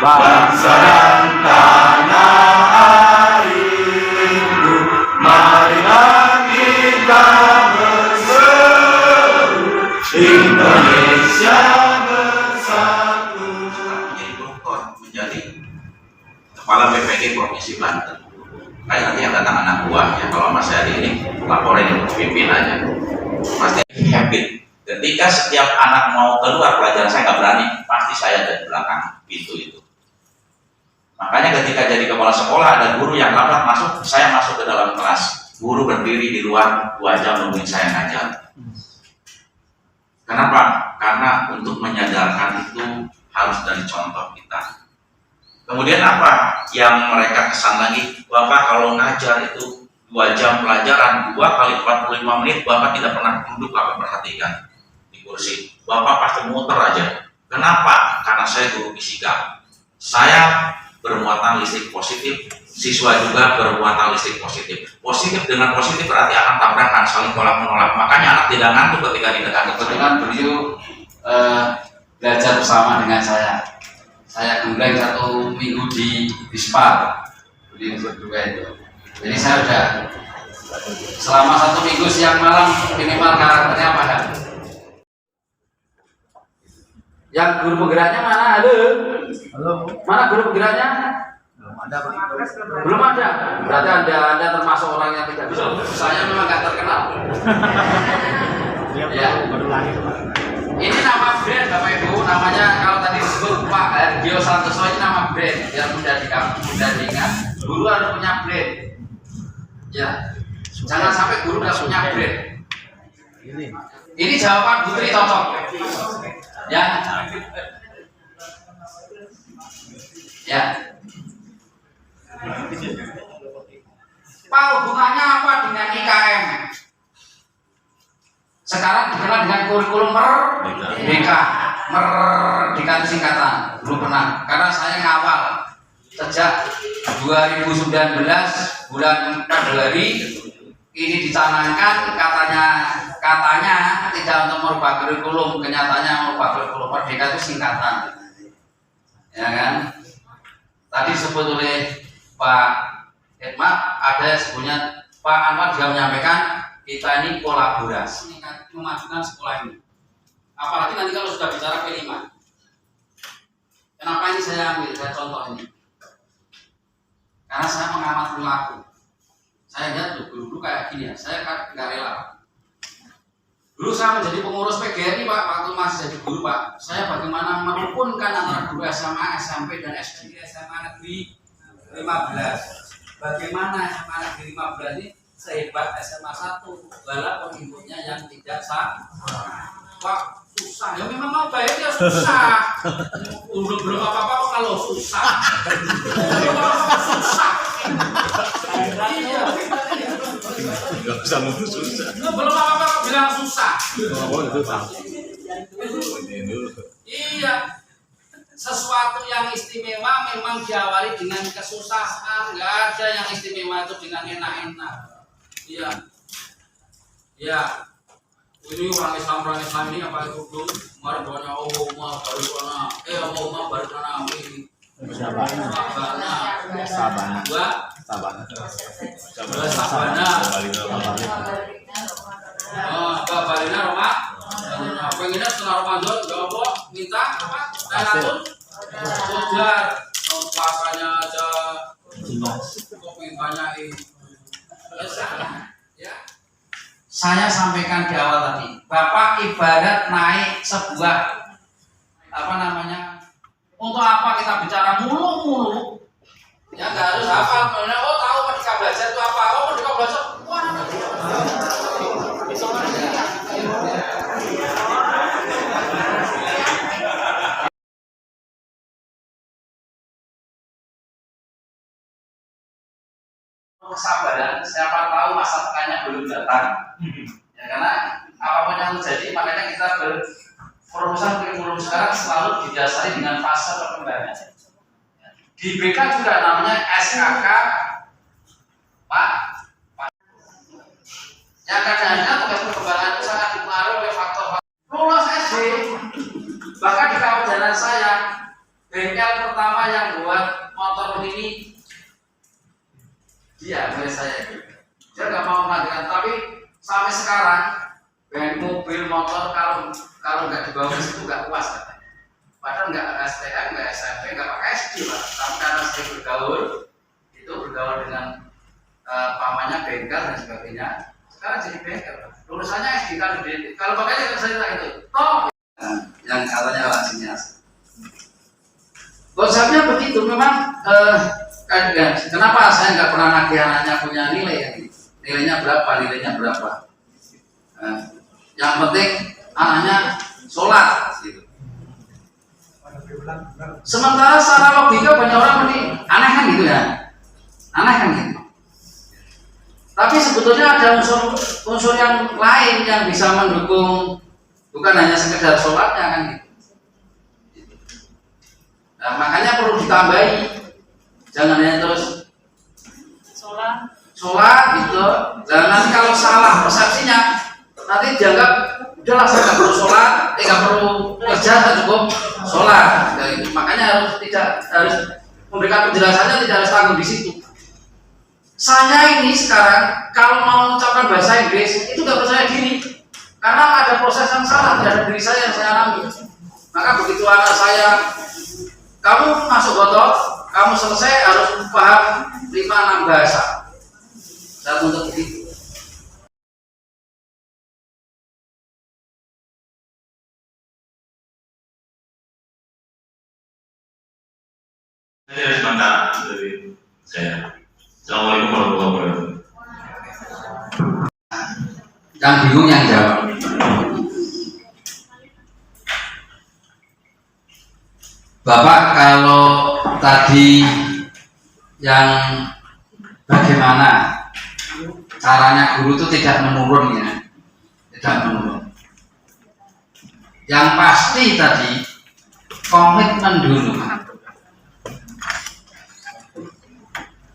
bangsa dan tanah airku. Marilah kita berseru, Indonesia bersatu. Menjadi dokter, menjadi kepala BPG Provinsi Banten. Kayak nanti yang datang anak buahnya, kalau Mas Yadi ini laporin untuk pimpin aja. Pasti habit. Ketika setiap anak mau keluar pelajaran, saya nggak berani, pasti saya ada di belakang pintu itu. Makanya ketika jadi kepala sekolah, ada guru yang lambat masuk, saya masuk ke dalam kelas. Guru berdiri di luar 2 jam nungguin saya ngajar. Kenapa? Karena untuk menyadarkan itu harus dari contoh kita. Kemudian apa yang mereka kesan lagi? Bapak kalau ngajar itu 2 jam pelajaran, 2 kali 45 menit, Bapak tidak pernah duduk apa perhatikan di kursi. Bapak pasti muter aja. Kenapa? Karena saya guru fisika. Saya bermuatan listrik positif, siswa juga bermuatan listrik positif. Positif dengan positif berarti akan tabrakan, saling tolak menolak. Makanya anak tidak ngantuk ketika di dekat. Kebetulan beliau belajar bersama dengan saya. Saya gembleng 1 minggu di Bispar, beliau berdua itu. Jadi saya udah selama 1 minggu siang malam minimal karakternya paham. Yang guru penggeraknya mana? Halo. Mana guru penggeraknya? Belum ada. Berarti anda termasuk orang yang tidak bisa. Saya memang nggak terkenal. Ya. Ini nama brand Bapak Ibu, namanya kalau tadi disebut Pak Hergio Santoso, ini nama brand yang mudah diingat. Guru harus punya brand. Ya. Jangan sampai guru nggak punya brand. Ini jawaban Putri cocok. Ya. Ya. Pak, hubungannya apa dengan IKM? Sekarang dikenal dengan kurikulum merdeka. Merdeka itu singkatan, belum pernah. Karena saya ngawal sejak 2019 bulan Februari ini dicanangkan, katanya tidak untuk merubah kurikulum, kenyataannya merubah kurikulum. Merdeka itu singkatan, ya kan? Tadi disebut oleh Pak Edma, ada sebutnya Pak Anwar juga menyampaikan kita ini kolaborasi memajukan sekolah ini. Apalagi nanti kalau sudah bicara P5. Kenapa ini saya ambil contoh ini? Karena saya mengamat perilaku. Saya lihat tuh dulu kayak gini ya, saya nggak rela. Dulu saya menjadi pengurus PGRI Pak, waktu masih jadi guru Pak. Saya bagaimana merukunkan antara guru SMA, SMP dan SD. SMA Negeri 15. Bagaimana SMA Negeri 15 ini sehebat SMA 1 walaupun inputnya yang tidak sah. Wah susah, ya memang mau bayar ya susah. Belum apa-apa kalau susah. Susah. Iya. Nggak usah ngomong susah. Belum apa-apa bilang susah. Iya. Sesuatu yang istimewa memang diawali dengan kesusahan. Nggak ada yang istimewa itu dengan enak-enak. Iya, ya. Ini orang Islam ini apa itu belum? Kemarin banyak Oma baru sana, Oma baru sana ini. Sabana. Balina Roma. Pengennya setelah Ramadan, jawab minta apa? Nalatun. Ujar. Puasanya aja. Kok mintanya ini? Ya. Saya sampaikan di awal tadi, Bapak ibarat naik sebuah untuk apa kita bicara mulu-mulu? Ya nggak harus hafal. Oh tahu Merdeka Belajar itu apa? Oh Merdeka Belajar. Wah. Kesabaran, siapa tahu masa tekannya belum datang. Ya, karena apapun yang terjadi, makanya kita berurusan kurikulum sekarang selalu didasari dengan fase perkembangan. Di BK juga namanya SKK, Pak. Ya kadang-kadang tugas perkembangan itu sangat dipengaruhi oleh faktor lulus SD. Bahkan di kawasan saya bengkel pertama yang buat motor ini dia milik saya itu. Dia nggak mau mengadakan, tapi sampai sekarang mobil motor kalau nggak dibawa ke situ nggak puas katanya. Padahal nggak STM, nggak SMP, nggak pakai SD pak. Tapi karena saya bergaul dengan pamannya bengkel dan sebagainya. Sekarang jadi bengkel. Lulusannya SD kalau makanya saya bilang itu, toh yang katanya orang sinias. Konsepnya begitu memang. Kenapa saya nggak pernah nagih anaknya punya nilainya berapa? Yang penting anaknya sholat. Gitu. Sementara secara logika banyak orang aneh kan gitu ya, aneh kan gitu. Tapi sebetulnya ada unsur yang lain yang bisa mendukung, bukan hanya sekedar sholatnya kan gitu. Nah, makanya perlu ditambahi. Jangan hanya terus sholat gitu. Dan nanti kalau salah persepsinya, nanti dianggap udahlah saya nggak perlu sholat, nggak perlu kerja, nggak cukup sholat. Gitu. Makanya harus memberikan penjelasannya, tidak harus tanggung di situ. Saya ini sekarang kalau mau mengucapkan bahasa Inggris itu nggak percaya diri, karena ada proses yang salah terhadap diri saya yang saya alami. Maka begitu anak saya, kamu masuk botok, kamu selesai harus paham 5-6 bahasa. Saya tuntut begitu. Saya ada sebentar dari saya. Assalamualaikum warahmatullahi wabarakatuh. Yang bingung yang jawab. Bapak, kalau tadi yang bagaimana caranya guru itu tidak menurun ya, tidak menurun. Yang pasti tadi komitmen dulu.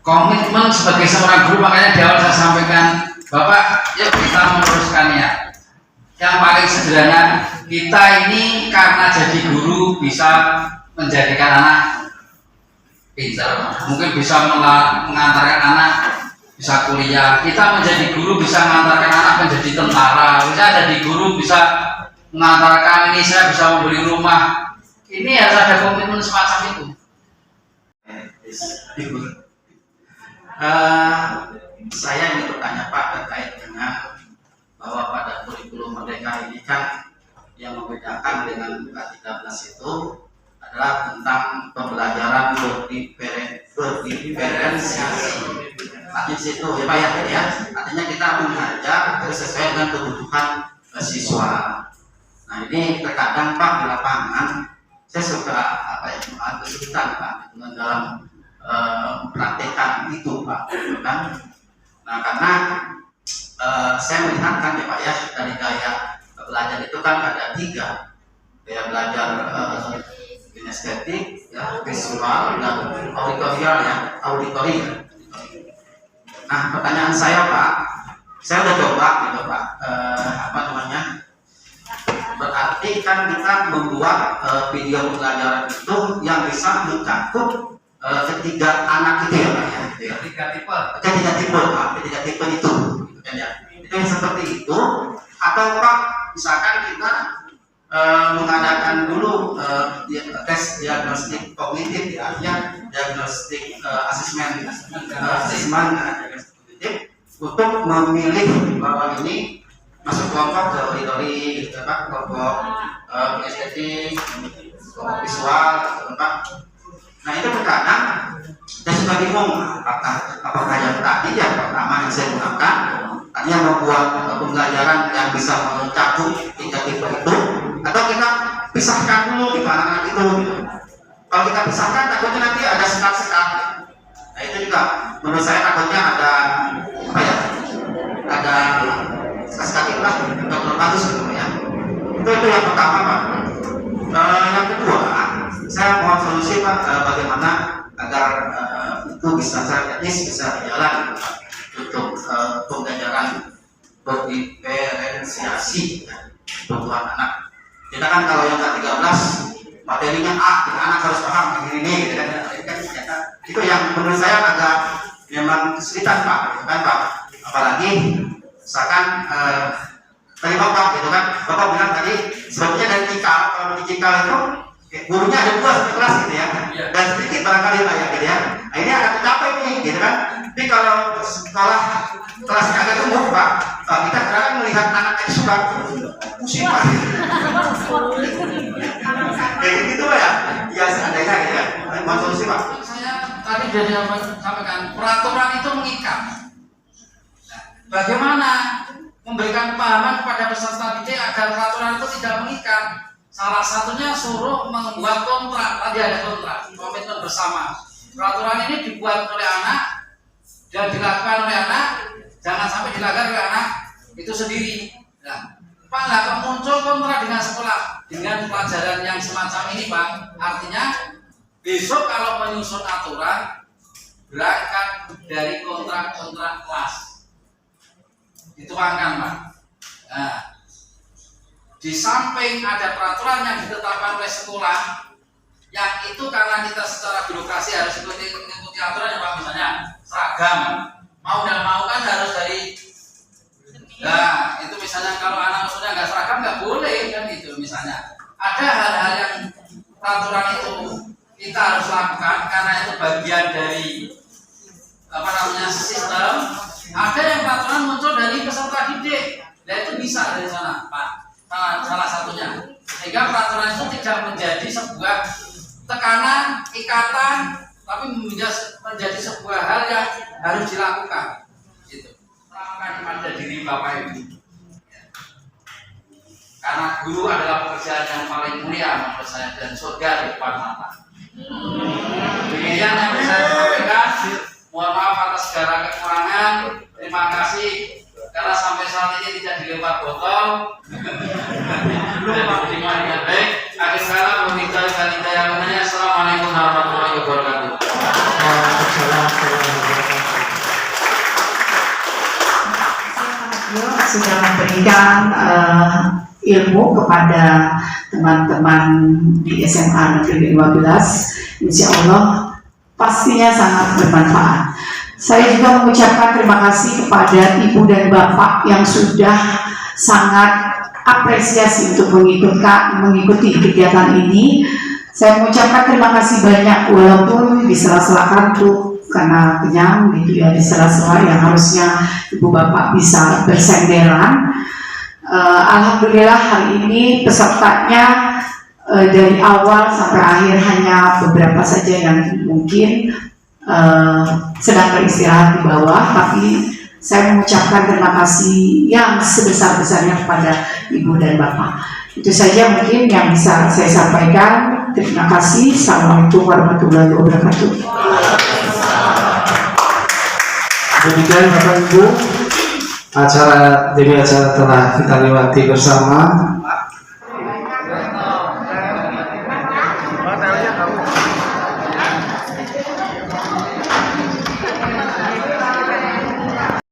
Komitmen sebagai seorang guru, makanya di awal saya sampaikan, Bapak, yuk kita meneruskan ya. Yang paling sederhana, kita ini karena jadi guru bisa menjadikan anak pintar, mungkin bisa mengantarkan anak bisa kuliah. Kita menjadi guru bisa mengantarkan anak menjadi tentara. Bisa jadi guru bisa mengantarkan ini, saya bisa membeli rumah. Ini harus ada komitmen semacam itu. Saya ingin bertanya Pak terkait dengan bahwa pada kurikulum Merdeka ini kan yang membedakan dengan K13 itu adalah tentang pembelajaran berdiferensiasi. Artinya situ ya Pak ya, artinya kita mengajar sesuai dengan kebutuhan siswa. Nah ini terkadang Pak di lapangan saya suka kesulitan Pak dengan dalam mempraktekkan itu Pak, kan? Nah karena saya melihat kan ya Pak ya, dari gaya belajar itu kan ada 3 gaya belajar, kinestetik, ya, visual dan auditorial ya, auditory. Nah pertanyaan saya Pak, saya udah coba gitu Pak, berarti kan kita membuat video pembelajaran itu yang bisa mencakup ketiga anak itu ya Pak ya, ketiga tipe itu kan ya, itu yang seperti itu. Atau Pak misalkan kita mengadakan dulu tes diagnostik kognitif ya, diagnostik asesmen kognitif untuk memilih bahwa ini masuk kelompok teori kelompok estetik, kelompok visual, Pak. Nah itu terkadang saya suka bingung apakah yang tadi yang pertama yang saya gunakan artinya membuat pembelajaran yang bisa mencakup 3 tipe itu, atau kita pisahkan dulu di anak-anak itu gitu. Kalau kita pisahkan takutnya nanti ada sekat-sekat. Nah itu juga menurut saya takutnya ada ada sekat-sekat lah untuk berbagus gitu ya. Itu yang pertama Pak. Yang kedua, saya mohon solusi Pak, bagaimana agar itu bisa secara teknis bisa berjalan untuk pembelajaran berdiferensiasi kebutuhan anak. Kita kan kalau yang K13 materinya A, gitu, anak harus paham ini gitu kan. Itu yang menurut saya agak memang kesulitan Pak, gitu kan Pak. Apalagi misalkan tadi Bapak gitu kan, Bapak bilang tadi sebetulnya dari cikal, kalau di cikal itu gurunya ada 2 satu kelas gitu ya, dan sedikit barangkali Pak ya gitu ya. Nah, ini akan tercapai nih gitu kan. Tapi kalau sekolah kelasnya agak tumbuh Pak, kita sekarang melihat anak yang suka pusing Pak. Kayak gitu Pak ya, ya seandainya gitu ya. Mau solusi Pak? Saya tadi sudah sampaikan peraturan itu mengikat. Nah, bagaimana memberikan pemahaman kepada peserta didik agar peraturan itu tidak mengikat? Salah satunya suruh membuat kontrak. Tadi ada kontrak, komitmen bersama. Peraturan ini dibuat oleh anak dan dilakukan oleh anak, jangan sampai dilanggar oleh anak itu sendiri. Nah, Pak, nggak muncul kontrak dengan sekolah dengan pelajaran yang semacam ini Pak. Artinya besok kalau menyusun aturan berangkat dari kontrak-kontrak kelas. Dituangkan Pak. Nah, di samping ada peraturan yang ditetapkan oleh sekolah, yang itu karena kita secara birokrasi harus mengikuti aturan ya Pak, misalnya seragam, mau dan mau kan harus dari, nah itu misalnya kalau anak sudah nggak seragam nggak boleh kan itu misalnya. Ada hal-hal yang peraturan itu kita harus lakukan karena itu bagian dari apa namanya sistem. Ada yang peraturan muncul dari peserta didik, dan itu bisa dari sana Pak. Salah satunya, sehingga peraturan itu tidak menjadi sebuah tekanan, ikatan, tapi menjadi sebuah hal yang harus dilakukan. Gitu. Lakukan pada diri Bapak Ibu. Karena guru adalah pekerjaan yang paling mulia menurut saya dan surga di depan mata. Demikian yang bisa saya sampaikan. Mohon maaf atas segala kekurangan. Terima kasih. Karena sampai saat ini tidak dilempar botol dan diterima dengan baik. Akhir kata meminta yang menanya. Assalamualaikum warahmatullahi wabarakatuh. Sudah memberikan ilmu kepada teman-teman di SMA Negeri 15. Insya Allah pastinya sangat bermanfaat. Saya juga mengucapkan terima kasih kepada Ibu dan Bapak yang sudah sangat apresiasi untuk mengikuti kegiatan ini. Saya mengucapkan terima kasih banyak walaupun di sela-sela kantuk karena kenyang gitu ya, di sela-sela yang harusnya Ibu Bapak bisa bersenderan. Alhamdulillah hari ini pesertanya dari awal sampai akhir hanya beberapa saja yang mungkin sedang beristirahat di bawah, tapi saya mengucapkan terima kasih yang sebesar-besarnya kepada Ibu dan Bapak. Itu saja mungkin yang bisa saya sampaikan. Terima kasih. Assalamualaikum warahmatullahi wabarakatuh. Demikian Bapak Ibu, acara telah kita lewati bersama.